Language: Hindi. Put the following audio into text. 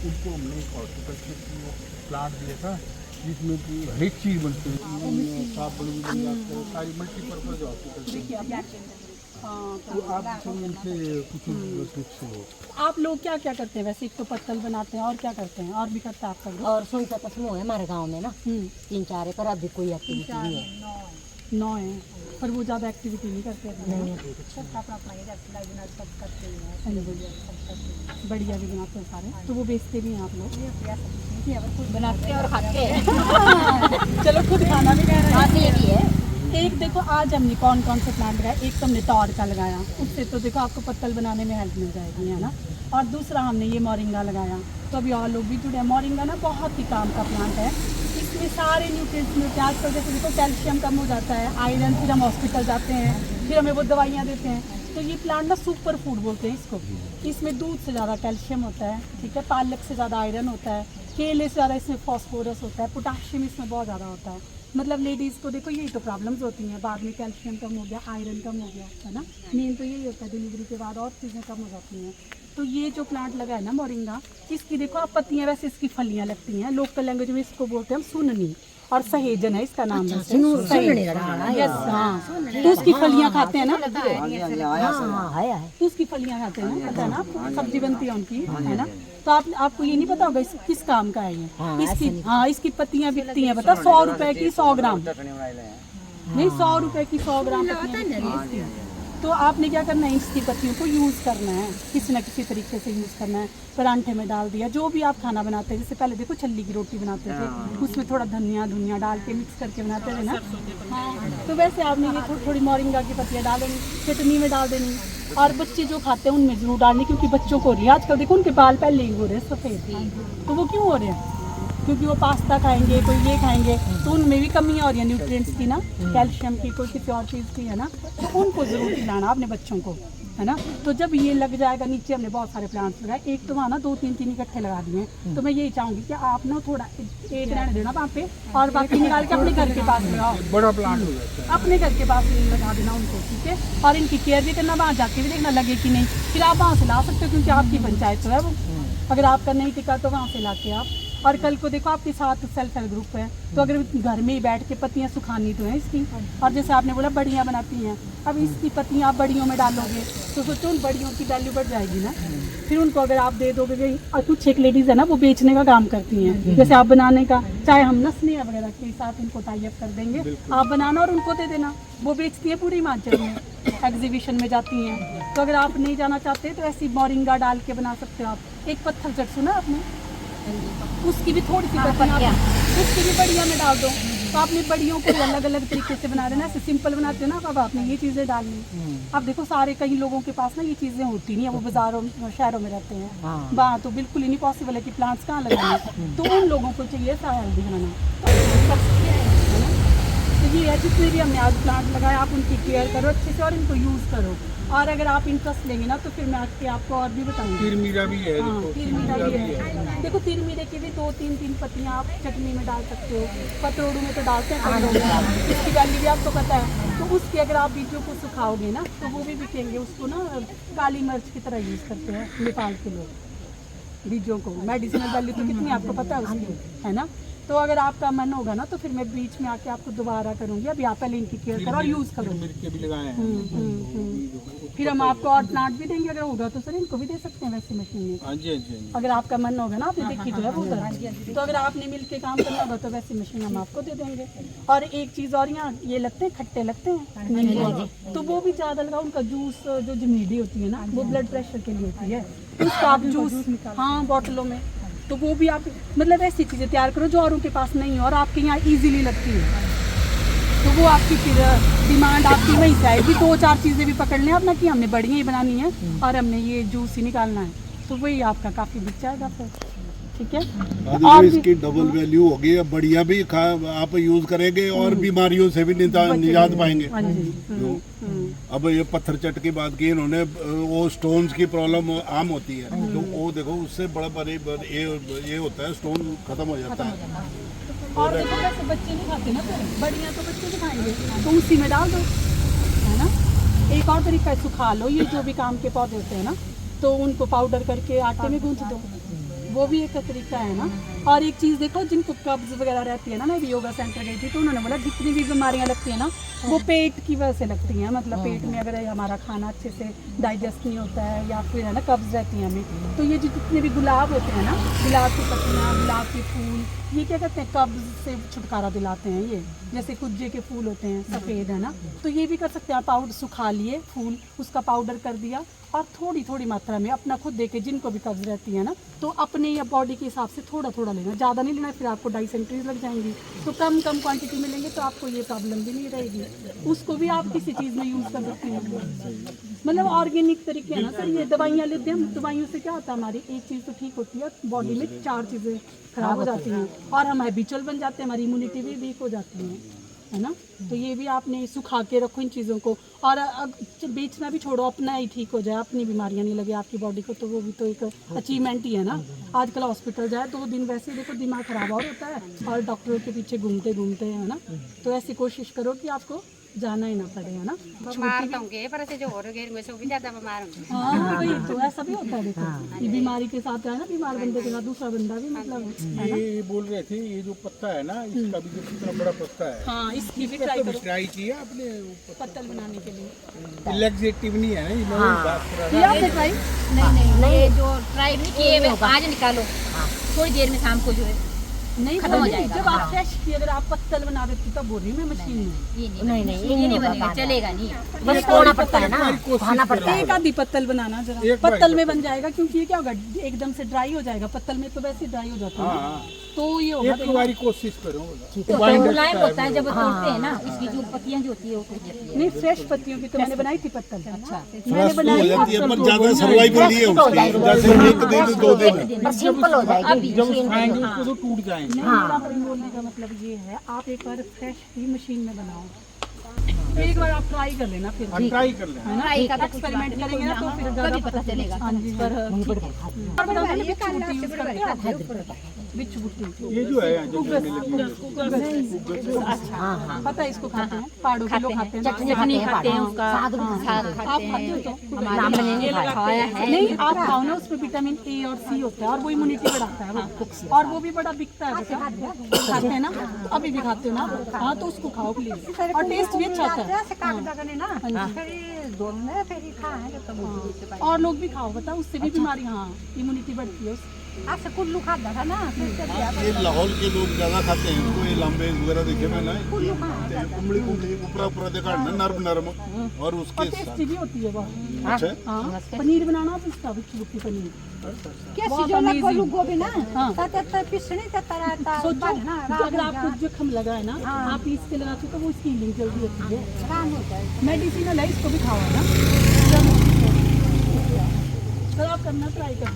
उनको हमने एक हॉस्पिटल से प्लांट दिया था जिसमें कि हर एक चीज़ बनती है, साबुन भी बन जाते हैं, सारी मल्टीपर्पज़ हॉस्पिटल। तो आप उनसे कुछ टिप्स हो। आप लोग क्या क्या करते हैं वैसे? एक तो पत्तल बनाते हैं और क्या करते हैं? और भी करता है आपका ग्रुप? और सोई का समूह है हमारे गांव में ना, 3-4 है, पर अभी कोई एक्टिविटी नहीं है। 9 है, पर वो ज़्यादा एक्टिविटी नहीं करते हैं। नहीं बढ़िया भी बनाते हैं सारे, तो वो बेचते भी हैं आप लोग? बनाते और खाते हैं। चलो खुद खाना भी कह रहे हैं। खाते भी है। एक देखो आज हमने कौन कौन से प्लांट लगाया, एक तो हमने तौर का लगाया, उससे तो देखो आपको पत्तल बनाने में हेल्प मिल जाएगी, है ना। और दूसरा हमने ये मोरिंगा लगाया, तो अभी और लोग भी जुड़े हैं। मोरिंगा ना बहुत ही काम का प्लांट है, इसमें सारे न्यूट्रिएंट्स मिलते हैं। आजकल जैसे देखो कैल्शियम कम हो जाता है, आयरन, फिर हम हॉस्पिटल जाते हैं, फिर हमें वो दवाइयाँ देते हैं। तो ये प्लांट ना सुपर फूड बोलते हैं इसको। इसमें दूध से ज़्यादा कैल्शियम होता है, ठीक है, पालक से ज़्यादा आयरन होता है, केले से ज़्यादा इसमें फॉस्फोरस होता है, पोटाशियम इसमें बहुत ज़्यादा होता है। मतलब लेडीज़ को देखो यही तो प्रॉब्लम्स होती हैं, बाद में कैल्शियम कम हो गया, आयरन कम हो गया, है ना। मेन तो यही होता है, डिलीवरी के बाद और चीज़ें कम हो जाती हैं। तो ये जो प्लांट लगा है ना मोरिंगा, इसकी देखो आप पत्तियाँ, वैसे इसकी फलियाँ लगती हैं, लोकल लैंग्वेज में इसको बोलते हैं हम सुननी, और सहेजन है इसका नाम। यस, हाँ, तो उसकी फलियाँ खाते हैं ना, तो उसकी फलियाँ खाते हैं ना, पता है ना आपको, सब्जी बनती है उनकी, है ना। तो आपको ये नहीं पता होगा किस काम का है ये? इसकी, हाँ, इसकी पत्तियाँ बिकती हैं, बता 100 रुपए की 100 ग्राम, नहीं 100 रुपए की 100 ग्राम पत्तियाँ। तो आपने क्या करना है, इसकी पत्तियों को यूज़ करना है, किसी न किसी तरीके से यूज़ करना है। परांठे में डाल दिया, जो भी आप खाना बनाते हैं, जैसे पहले देखो छल्ली की रोटी बनाते थे, उसमें थोड़ा धनिया डाल के मिक्स करके बनाते थे ना। हाँ, तो वैसे आपने ये थोड़ी मोरिंगा की पत्तियाँ डालेंगी, चटनी में डाल देनी, और बच्चे जो खाते हैं उनमें ज़रूर डालनी, क्योंकि बच्चों को हो रही है आजकल, देखो उनके बाल पहले ही हो रहे हैं सफ़ेद, तो वो क्यों हो रहे हैं? क्योंकि वो पास्ता खाएंगे, कोई ये खाएंगे, तो उनमें भी कमियाँ हो रही है न्यूट्रिएंट्स की ना, कैल्शियम की, कोई किसी और चीज़ की, है ना। तो उनको ज़रूर खिलाना अपने बच्चों को, है ना। तो जब ये लग जाएगा, नीचे हमने बहुत सारे प्लांट्स लगाए, एक तो वहाँ ना 2-3 इकट्ठे लगा दिए हैं। तो मैं यही चाहूँगी कि आप ना थोड़ा एक रहने देना वहाँ पे, और बाकी निकाल के अपने घर के पास लगाओ, बड़ा प्लांट हो जाता है, अपने घर के पास लगा देना उनको, ठीक है। और इनकी केयर भी करना, वहाँ जाके भी देखना लगे कि नहीं, फिर आप वहाँ से ला सकते हो, क्योंकि आपकी पंचायत तो है वो। अगर आपका नहीं टिका तो वहाँ से ला के आप, और कल को देखो आपके साथ सेल्फ हेल्प ग्रुप है, तो अगर घर में ही बैठ के पत्तियाँ सुखानी तो है इसकी, और जैसे आपने बोला बड़ियाँ बनाती हैं, अब इसकी पत्तियाँ आप बड़ियों में डालोगे तो सोचो उन बड़ियों की वैल्यू बढ़ जाएगी ना। फिर उनको अगर आप दे दोगे, और कुछ एक लेडीज़ है ना वो बेचने का काम करती हैं, जैसे आप बनाने का, चाहे हम नसनिया वगैरह के साथ इनको टाई अप कर देंगे, आप बनाना और उनको दे देना, वो बेचती है पूरी हिमाचल में, एग्जीबिशन में जाती हैं। तो अगर आप नहीं जाना चाहते तो ऐसी मोरिंगा डाल के बना सकते हो आप। एक पत्थर चट सुना आपने, उसकी भी थोड़ी सी पत्तियाँ, उसकी भी बड़िया में डाल दो, तो आपने बड़ियों को अलग अलग तरीके से बना देना, ऐसे सिंपल बनाते हो ना, अब आपने ये चीज़ें डालनी। अब देखो सारे कई लोगों के पास ना ये चीज़ें होती नहीं है, वो बाजारों शहरों में रहते हैं, वहाँ तो बिल्कुल ही नहीं पॉसिबल है कि प्लांट्स कहाँ लगाने, तो उन लोगों को चाहिए सा हेल्दी बनाना। तो ये है, जितने भी हमने आज प्लांट लगाए आप उनकी केयर करो अच्छे से और इनको यूज़ करो, और अगर आप इंटरेस्ट लेंगे ना तो फिर मैं आके आपको और भी बताऊंगी। तिरमीरा भी है, हाँ, तिरमीरा भी है। देखो तिरमीरे की भी 2-3 पत्तियाँ आप चटनी में डाल सकते हो, पतरोड़ू में तो डालते हैं कई लोग, इसकी वैल्यू भी आपको पता है। तो उसके अगर आप बीजों को सुखाओगे ना तो वो भी बिकेंगे, उसको ना काली मिर्च की तरह यूज़ करते हैं नेपाल के लोग, बीजों को। मेडिसिनल वैल्यू तो कितनी आपको पता है उसकी, है ना। तो अगर आपका मन होगा ना तो फिर मैं बीच में आके आपको दोबारा करूँगी, अभी आप पहले इनकी केयर करो और यूज़ करो। मिर्च भी लगाए हैं, फिर हम आपको और प्लांट भी देंगे, अगर होगा तो सर इनको भी दे सकते हैं वैसी मशीन में। हाँ जी, हाँ जी। अगर आपका मन होगा ना, आपने देखी तो है वो उधर, तो अगर आपने मिल के काम करना होगा तो वैसी मशीन हम आपको दे देंगे। और एक चीज़ और, यहाँ ये लगते हैं खट्टे लगते हैं नींबू, तो वो भी ज़्यादा लगाओ, उनका जूस जो जमीडी होती है ना वो ब्लड प्रेशर के लिए होती है, उसका आप जूस, हाँ, बॉटलों में, तो वो भी आप मतलब ऐसी चीज़ें तैयार करो जो औरों के पास नहीं है और आपके यहाँ इजीली लगती है, तो वो आपकी फिर डिमांड आपकी वहीं से आएगी। 2-4 चीज़ें भी पकड़ लें अपना कि हमने बढ़िया ही बनानी है और हमने ये जूस ही निकालना है, तो वही आपका काफ़ी बिक जाएगा फिर, ठीक है। और इसकी डबल वैल्यू होगी, बढ़िया भी आप यूज करेंगे और बीमारियों से भी निजात पाएंगे। अब ये पत्थर चट की बात की इन्होंने, वो स्टोन्स की प्रॉब्लम आम होती है, तो वो देखो उससे बड़ा ये होता है, स्टोन खत्म हो जाता है। और देखो वैसे बच्चे नहीं खाते ना, फिर बढ़िया तो बच्चे भी खाएंगे, तो उसी में डाल दो, है ना। एक और तरीका है, सुखा लो ये जो भी काम के पौधे होते हैं ना, तो उनको पाउडर करके आटे में गूंथ दो, वो भी एक तरीका है ना। और एक चीज़ देखो, जिनको कब्ज वगैरह रहती है ना, मैं भी योगा सेंटर गई थी तो उन्होंने बोला जितनी भी बीमारियां लगती है ना वो पेट की वजह से लगती हैं। मतलब पेट में अगर हमारा खाना अच्छे से डाइजेस्ट नहीं होता है या फिर है ना कब्ज रहती है हमें, तो ये जो जितने भी गुलाब होते हैं ना, गुलाब की पत्तियाँ, गुलाब के फूल, ये क्या कहते हैं, कब्ज से छुटकारा दिलाते हैं। ये जैसे कुज्जे के फूल होते हैं सफ़ेद, है ना, तो ये भी कर सकते हैं। पाउडर सुखा लिए फूल, उसका पाउडर कर दिया और थोड़ी थोड़ी मात्रा में अपना खुद देके, जिनको भी कब्ज रहती है ना, तो अपने या बॉडी के हिसाब से थोड़ा थोड़ा लेना, ज़्यादा नहीं लेना, फिर आपको डाइसेंट्रीज लग जाएंगी। तो कम कम क्वांटिटी में लेंगे तो आपको ये प्रॉब्लम भी नहीं रहेगी। उसको भी आप किसी चीज़ में यूज़ कर सकते हैं। मतलब ऑर्गेनिक तरीके है ना सर। ये दवाइयाँ लेते हैं, दवाइयों से क्या होता है, हमारी एक चीज़ तो ठीक होती है, बॉडी में 4 चीज़ें खराब हो जाती हैं और हम हैबिचुअल बन जाते हैं, हमारी इम्यूनिटी भी वीक हो जाती है, है ना। तो ये भी आपने सुखा के रखो इन चीज़ों को, और बेचना भी छोड़ो, अपना ही ठीक हो जाए, अपनी बीमारियां नहीं लगे आपकी बॉडी को, तो वो भी तो एक अचीवमेंट ही है ना। आजकल हॉस्पिटल जाए 2 दिन वैसे देखो दिमाग खराब और होता है और डॉक्टरों के पीछे घूमते घूमते, है ना। तो ऐसी कोशिश करो कि आपको जाना ही ना पड़े, है ना। बीमार तो होंगे पर ऐसे जो हो रहे हैं से भी ज्यादा बीमार होंगे। हाँ वही तो, ऐसा भी होता है देखो, ये बीमारी के साथ है ना, बीमार बंदे के साथ दूसरा बंदा भी, मतलब है ना। ये बोल रहे थे ये जो पत्ता है ना, इसका भी जो कितना बड़ा पत्ता है, हाँ इसकी भी ट्राई करो, ट्राई किया आपने? पत्तल बनाने के लिए। इलेक्जेटिव नहीं है ना, ये मैं वही बात कर रहा किया आपने ट्राई? नहीं ये जो ट्राई नहीं किए हुए आज निकालो, थोड़ी देर में शाम को जो है नहीं खत्म हो नहीं, जाएगा। जब आप फ्रेश की अगर आप पत्तल बना देती तब बोल रही हूँ मैं, मशीन में। ये नहीं बनेगा, चलेगा नहीं। बस तोड़ना पड़ता है ना, खाना पड़ता है। एक आधी पत्तल बनाना जरा, एक बार पत्तल में बन जाएगा, क्योंकि ये क्या होगा एकदम से ड्राई हो जाएगा, पत्तल में तो वैसे ड्राई हो जाता है ना। तो ये होगा एक बारी कोशिश करो। तो मुलायम होता है जब तोड़ते हैं ना, इसकी जो पत्तियां जो होती है वो टूट जाती है। नहीं, फ्रेश पत्तियों की तो मैंने बनाई थी पत्तल। अच्छा, मैंने फ्रेश तो हो बनाई जाती है पर ज़्यादा सर्वाइवल नहीं है उसकी, जैसे 1 दिन 2 दिन। बस सिंपल हो जाएगी। जब उसको खाएंगे उसको तो टूट जाएंगे। मेरा बोलने का मतलब ये है, आप एक बार फ्रेश ही मशीन में बनाओ, एक बार आप ट्राई कर लेना, फिर ट्राई कर लें। है ना, एक एक्सपेरिमेंट करेंगे ना तो फिर तभी पता चलेगा। हाँ जी, पर बिच बुट्टी ये जो है जंगल में लगी है, अच्छा पता है, इसको खाते हैं, पहाड़ों के लोग खाते हैं, चटनी खाते हैं उसका, साग भी साग आप खाते खाते हैं। हो क्या? नाम मैंने नहीं खाया। नहीं, आप खाओ ना, उसमें विटामिन ए और सी होता है और वो इम्यूनिटी बढ़ाता है वो, और वो भी बड़ा बिकता है बेटा। खाते हैं ना, अभी भी खाते हो ना? हाँ तो उसको खाओ प्लीज, और टेस्ट भी अच्छा आता है। और लोग भी खाओ, बता उससे भी बीमारी, हाँ इम्यूनिटी बढ़ती है उससे। ये लाहौल के लोग ज़्यादा खाते हैं इसको, ये लंबे वगैरह देखे मैंने, कुमड़ी कुमड़ी ऊपरा ऊपरा देखा ना, नरम नरम, और उसके और टेस्टी भी होती है बहुत। अच्छा हाँ, पनीर बनाना आप इसका, बुट्टी पनीर बहुत हाँ सोचो, अगर आपको जख्म लगा है ना, आप इसके लगाते हो तो वो इसकी हीलिंग जल्दी होती है, मेडिसिनल है, इसको भी खाओ ना। तो आप करना ट्राई करना।